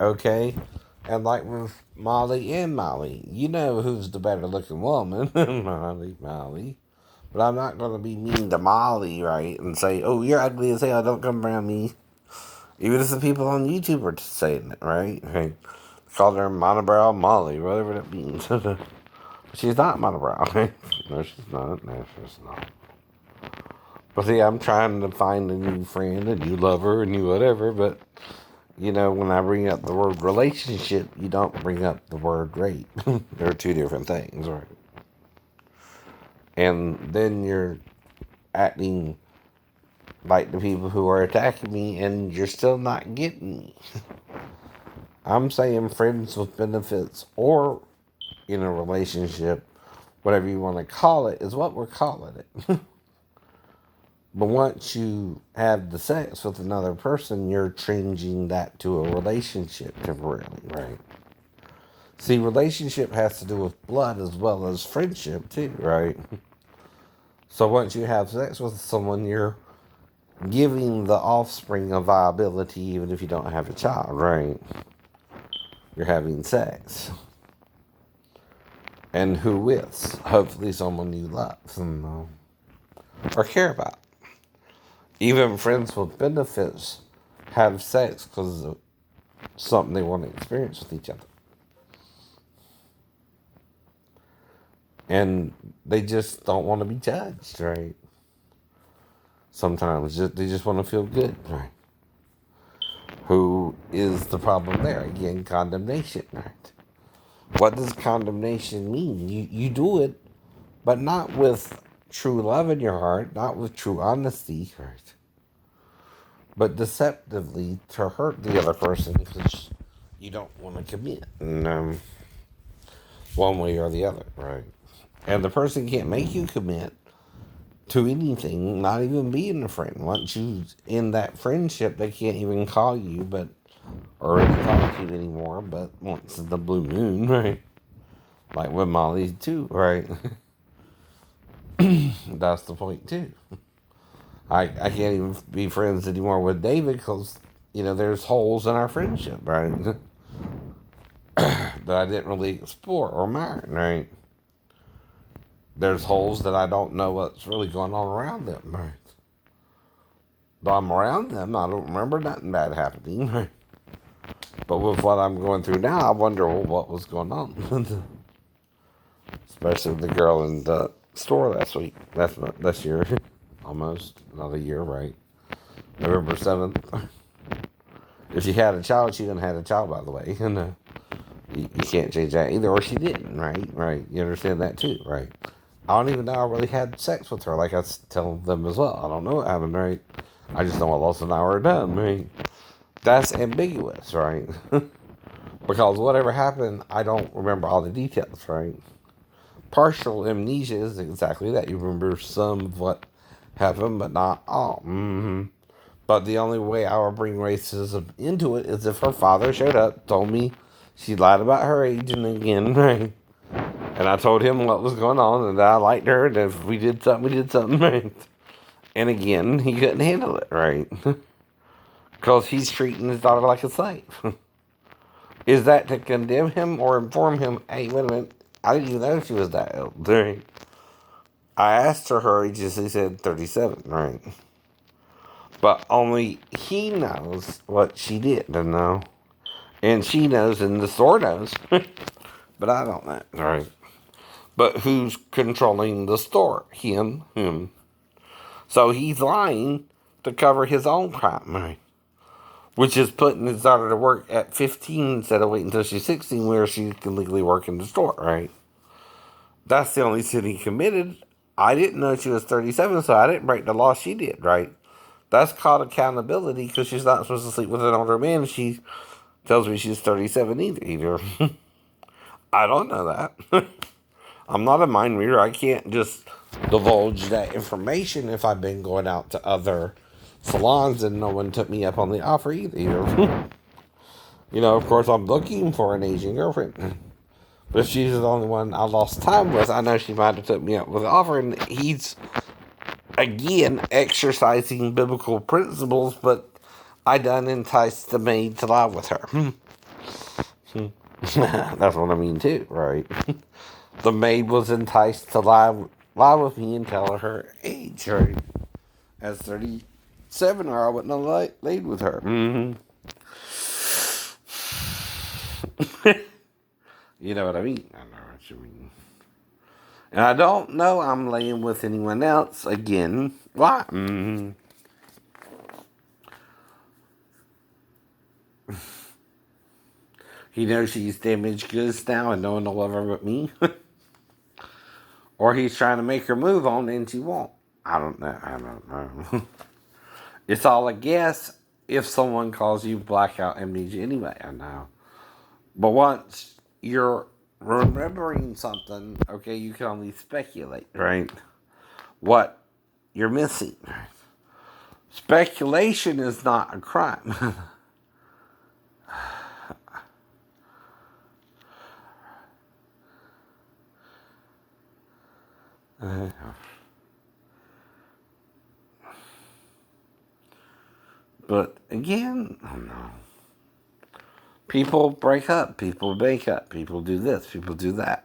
Okay? And like with Molly and Molly, you know who's the better looking woman. Molly. But I'm not going to be mean to Molly, right? And say, oh, you're ugly as hell, don't come around me. Even if the people on YouTube are saying it, right? Right. Call her monobrow Molly, whatever that means. She's not monobrow. Right? No, she's not. No, she's not. But see, I'm trying to find a new friend, a new lover, a new whatever. But, you know, when I bring up the word relationship, you don't bring up the word rape. They're two different things, right? And then you're acting like the people who are attacking me, and you're still not getting me. I'm saying friends with benefits or in a relationship, whatever you want to call it, is what we're calling it. But once you have the sex with another person, you're changing that to a relationship temporarily, right? See, relationship has to do with blood as well as friendship too, right? So once you have sex with someone, you're giving the offspring a viability even if you don't have a child, right? You're having sex. And who with? Hopefully someone you love and, or care about. Even friends with benefits have sex because of something they want to experience with each other. And they just don't want to be judged, right? Sometimes they just want to feel good, right? Who is the problem there? Again, condemnation, right? What does condemnation mean? You do it, but not with true love in your heart, not with true honesty, right? But deceptively to hurt the other person because you don't want to commit, and, one way or the other, right? And the person can't make you commit to anything, not even being a friend. Once you end that friendship, they can't even call you, but or really talk to you anymore. But once in the blue moon, right? Like with Molly too, right? That's the point too. I can't even be friends anymore with David because there's holes in our friendship, right? That I didn't really explore or mine, right? There's holes that I don't know what's really going on around them, right? But I'm around them, I don't remember nothing bad happening, right? But with what I'm going through now, I wonder what was going on. Especially with the girl in the store last week. Last year. Almost another year, right? November 7th. If she had a child, she didn't have a child, by the way. And you can't change that either. Or she didn't, right? Right. You understand that too, right? I don't even know I really had sex with her, like I tell them as well. I don't know what happened, right? I just know I lost an hour done, right? That's ambiguous, right? Because whatever happened, I don't remember all the details, right? Partial amnesia is exactly that. You remember some of what happened, but not all. Mm-hmm. But the only way I would bring racism into it is if her father showed up, told me she lied about her age, and again, right? And I told him what was going on, and that I liked her, and if we did something, we did something, right? And again, he couldn't handle it, right? Because he's treating his daughter like a slave. Is that to condemn him or inform him, hey, wait a minute, I didn't even know she was that old, right? I asked her age, she said 37, right? But only he knows what she did, you know? And she knows, and the store knows. But I don't know, right? But who's controlling the store? Him. So he's lying to cover his own crime, right? Which is putting his daughter to work at 15 instead of waiting until she's 16 where she can legally work in the store, right? That's the only sin he committed. I didn't know she was 37, so I didn't break the law. She did, right? That's called accountability because she's not supposed to sleep with an older man. She tells me she's 37 either. I don't know that. I'm not a mind reader. I can't just divulge that information if I've been going out to other salons and no one took me up on the offer either. Of course, I'm looking for an Asian girlfriend. But if she's the only one I lost time with, I know she might have took me up with the offer. And he's, again, exercising biblical principles, but I done enticed the maid to lie with her. That's what I mean too, right? The maid was enticed to lie with me and tell her age, right? As 37, or I wouldn't have laid with her. Mm-hmm. You know what I mean? I know what you mean. And I don't know I'm laying with anyone else again. Why? Mm-hmm. He knows she's damaged goods now and no one will love her but me. Or he's trying to make her move on and she won't. I don't know. I don't know. It's all a guess if someone calls you blackout amnesia anyway. I know. But once you're remembering something, okay, you can only speculate, right? What you're missing. Speculation is not a crime. But again, I don't know. People break up, people make up, people do this, people do that.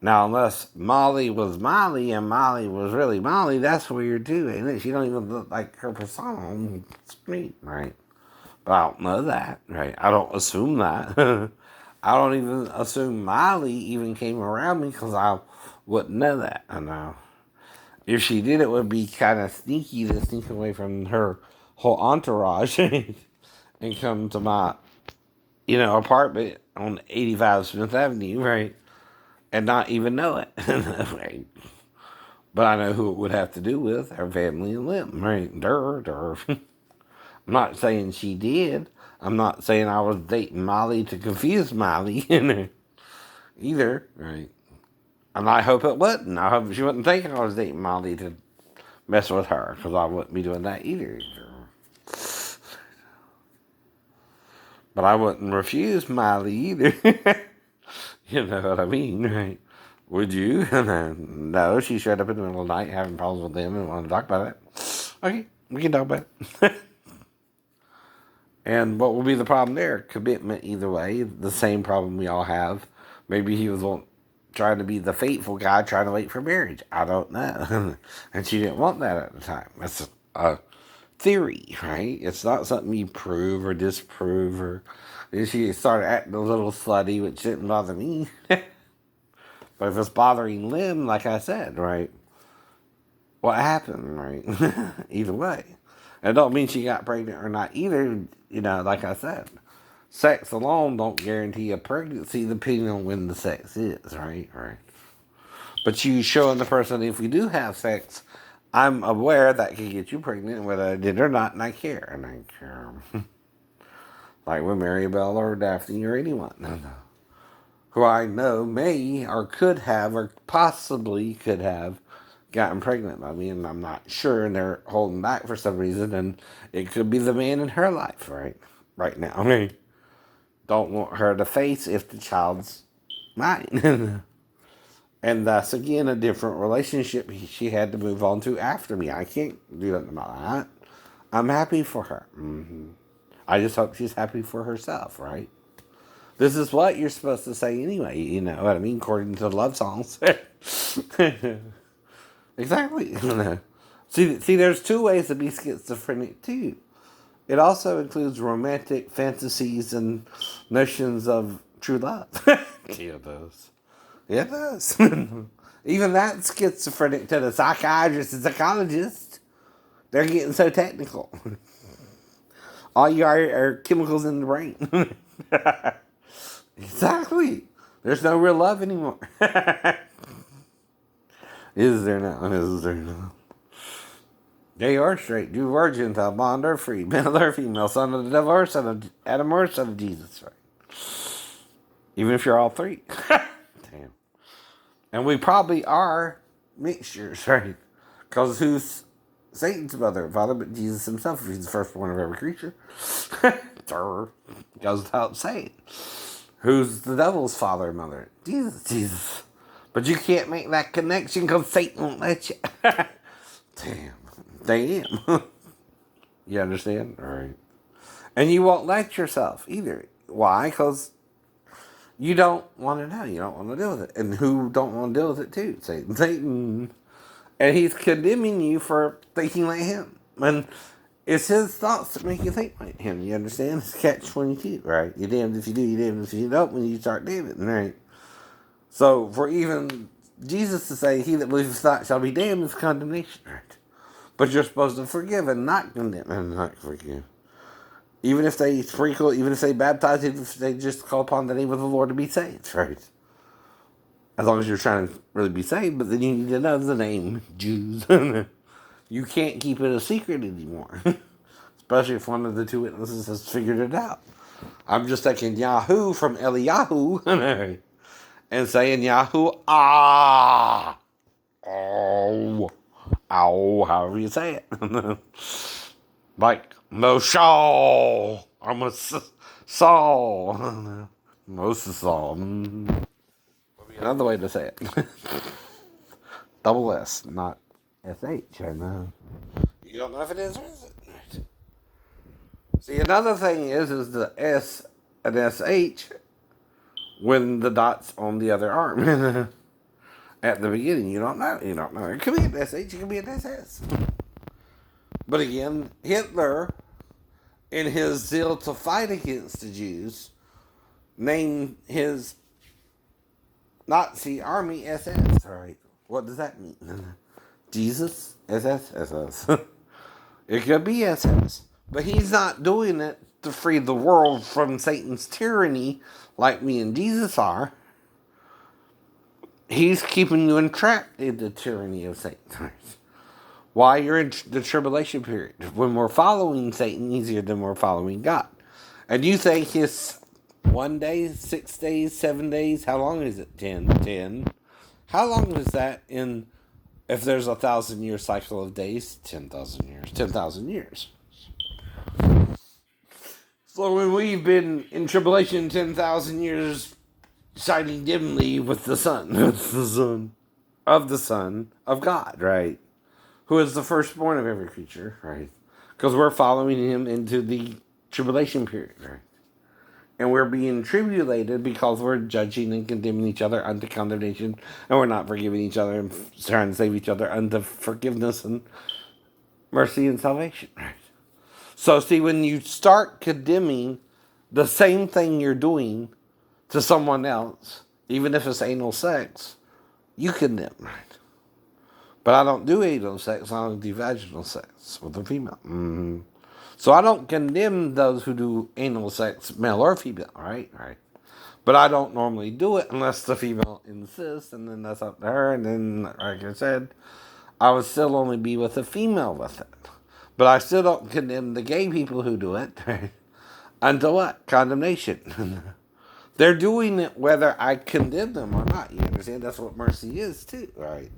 Now, unless Molly was Molly and Molly was really Molly, that's weird too, ain't it? She don't even look like her persona on screen, right? But I don't know that, right? I don't assume that. I don't even assume Molly even came around me because I wouldn't know that. I know. If she did, it would be kind of sneaky to sneak away from her whole entourage and come to my, apartment on 85 Smith Avenue, right? And not even know it, right? But I know who it would have to do with, her family and Lim, right? Durr. I'm not saying she did. I'm not saying I was dating Molly to confuse Molly either, right? And I hope it wasn't. I hope she wouldn't think I was dating Molly to mess with her, because I wouldn't be doing that either. But I wouldn't refuse Molly either. You know what I mean, right? Would you? No, she showed up in the middle of the night having problems with them and wanted to talk about it. Okay, we can talk about it. And what will be the problem there? Commitment either way. The same problem we all have. Maybe he was trying to be the faithful guy trying to wait for marriage. I don't know. And she didn't want that at the time. That's a theory, right? It's not something you prove or disprove. Or she started acting a little slutty, which didn't bother me. But if it's bothering Lim, like I said, right? What happened, right? Either way. It don't mean she got pregnant or not either, like I said. Sex alone don't guarantee a pregnancy depending on when the sex is, right? Right. But you showing the person if we do have sex, I'm aware that can get you pregnant, whether I did or not, and I care. And I care. Like with Maribel or Daphne or anyone who I know may or could have or possibly could have gotten pregnant by me, and I'm not sure, and they're holding back for some reason, and it could be the man in her life, right now. I mean, don't want her to face if the child's mine. And that's, again, a different relationship she had to move on to after me. I can't do nothing about that. I'm happy for her. Mm-hmm. I just hope she's happy for herself, right? This is what you're supposed to say anyway, you know what I mean, according to the love songs. Exactly. See, there's two ways to be schizophrenic, too. It also includes romantic fantasies and notions of true love. Yeah, it does. Yeah, it does. Even that's schizophrenic to the psychiatrist and psychologist. They're getting so technical. All you are chemicals in the brain. Exactly. There's no real love anymore. Is there now? Is there now? They are straight, Jew or Gentile, bond or free, male or female, son of the devil or son of Adam or son of Jesus, right? Even if you're all three. Damn. And we probably are mixtures, right? Because who's Satan's mother and father but Jesus himself, if he's the firstborn of every creature? Goes without saying. Who's the devil's father and mother? Jesus. But you can't make that connection because Satan won't let you. Damn. You understand? All right. And you won't let yourself either. Why? Because you don't want to know. You don't want to deal with it. And who don't want to deal with it too? Satan. Satan. And he's condemning you for thinking like him. And it's his thoughts that make you think like him. You understand? It's catch-22, right? You're damned if you do, you're damned if you don't when you start damning, right? So for even Jesus to say, he that believeth not shall be damned is condemnation, right? But you're supposed to forgive and not condemn and not forgive. Even if they sprinkle, even if they baptize, even if they just call upon the name of the Lord to be saved, right? As long as you're trying to really be saved, but then you need to know the name, Jews. You can't keep it a secret anymore. Especially if one of the two witnesses has figured it out. I'm just taking Yahoo from Eliyahu and saying Yahoo, oh, however you say it. Like Moshal, or Saul, Moses Saul. Would be another way to say it. Double S, not SH. I know. You don't know if it is or isn't. See, another thing is the S and SH when the dot's on the other arm. At the beginning, you don't know. You don't know. It could be an SH, it could be an SS. But again, Hitler, in his zeal to fight against the Jews, named his Nazi army SS. All right. What does that mean? Jesus? SS? SS. It could be SS. But he's not doing it to free the world from Satan's tyranny like me and Jesus are. He's keeping you entrapped in the tyranny of Satan. Why you're in the tribulation period. When we're following Satan easier than we're following God. And you think it's 1 day, 6 days, 7 days? How long is it? 10. How long is that in, if there's 1,000-year cycle of days? 10,000 years. 10,000 years. So when we've been in tribulation 10,000 years, shining dimly with the sun, the Son of God, right? Who is the firstborn of every creature, right? Because we're following him into the tribulation period, right? And we're being tribulated because we're judging and condemning each other unto condemnation, and we're not forgiving each other and trying to save each other unto forgiveness and mercy and salvation, right? So see, when you start condemning the same thing you're doing to someone else, even if it's anal sex, you condemn, right? But I don't do anal sex, I don't do vaginal sex with a female. Mm-hmm. So I don't condemn those who do anal sex, male or female, right? Right. But I don't normally do it unless the female insists, and then that's up to her. And then, like I said, I would still only be with a female with it. But I still don't condemn the gay people who do it. Unto what? Condemnation. They're doing it whether I condemn them or not. You understand? That's what mercy is, too, right?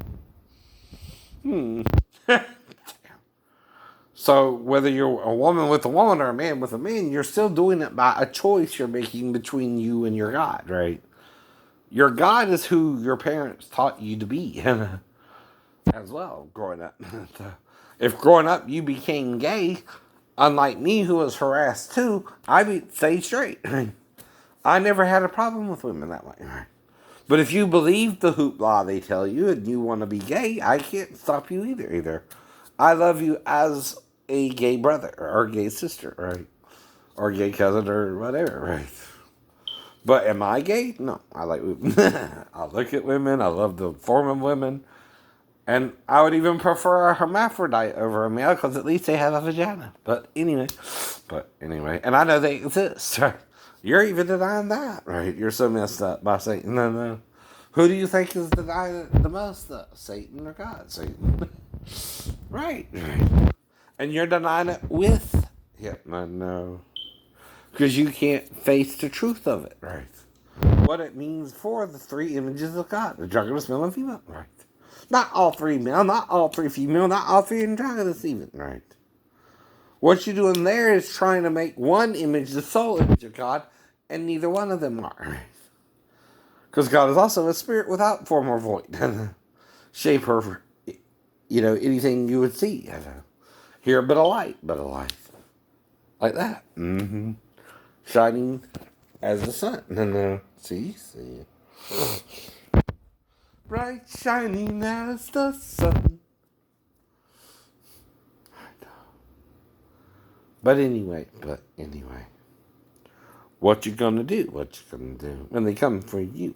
So whether you're a woman with a woman or a man with a man, you're still doing it by a choice you're making between you and your God, right? Your God is who your parents taught you to be as well, growing up. If growing up you became gay, unlike me who was harassed too, I stayed straight. I never had a problem with women that way. But if you believe the hoopla they tell you and you want to be gay, I can't stop you either. I love you as a gay brother or gay sister, right? Or gay cousin or whatever, right? But am I gay? No, I like women. I look at women. I love the form of women. And I would even prefer a hermaphrodite over a male because at least they have a vagina. But anyway, and I know they exist. Right? You're even denying that, right? You're so messed up by Satan. No. Who do you think is denying it the most, though? Satan or God? Satan. Right. And you're denying it with him. No. Because you can't face the truth of it, right? What it means for the three images of God. The drunkenness, male and female, right? Not all three male, not all three female, not all three androgynous even, right? What you're doing there is trying to make one image the sole image of God, and neither one of them are, right? Because God is also a spirit without form or void. Shape or, anything you would see. Hear but a light. Like that. Mm-hmm. Shining as the sun. No. See? Bright shining as the sun. But anyway. What you gonna do? When they come for you?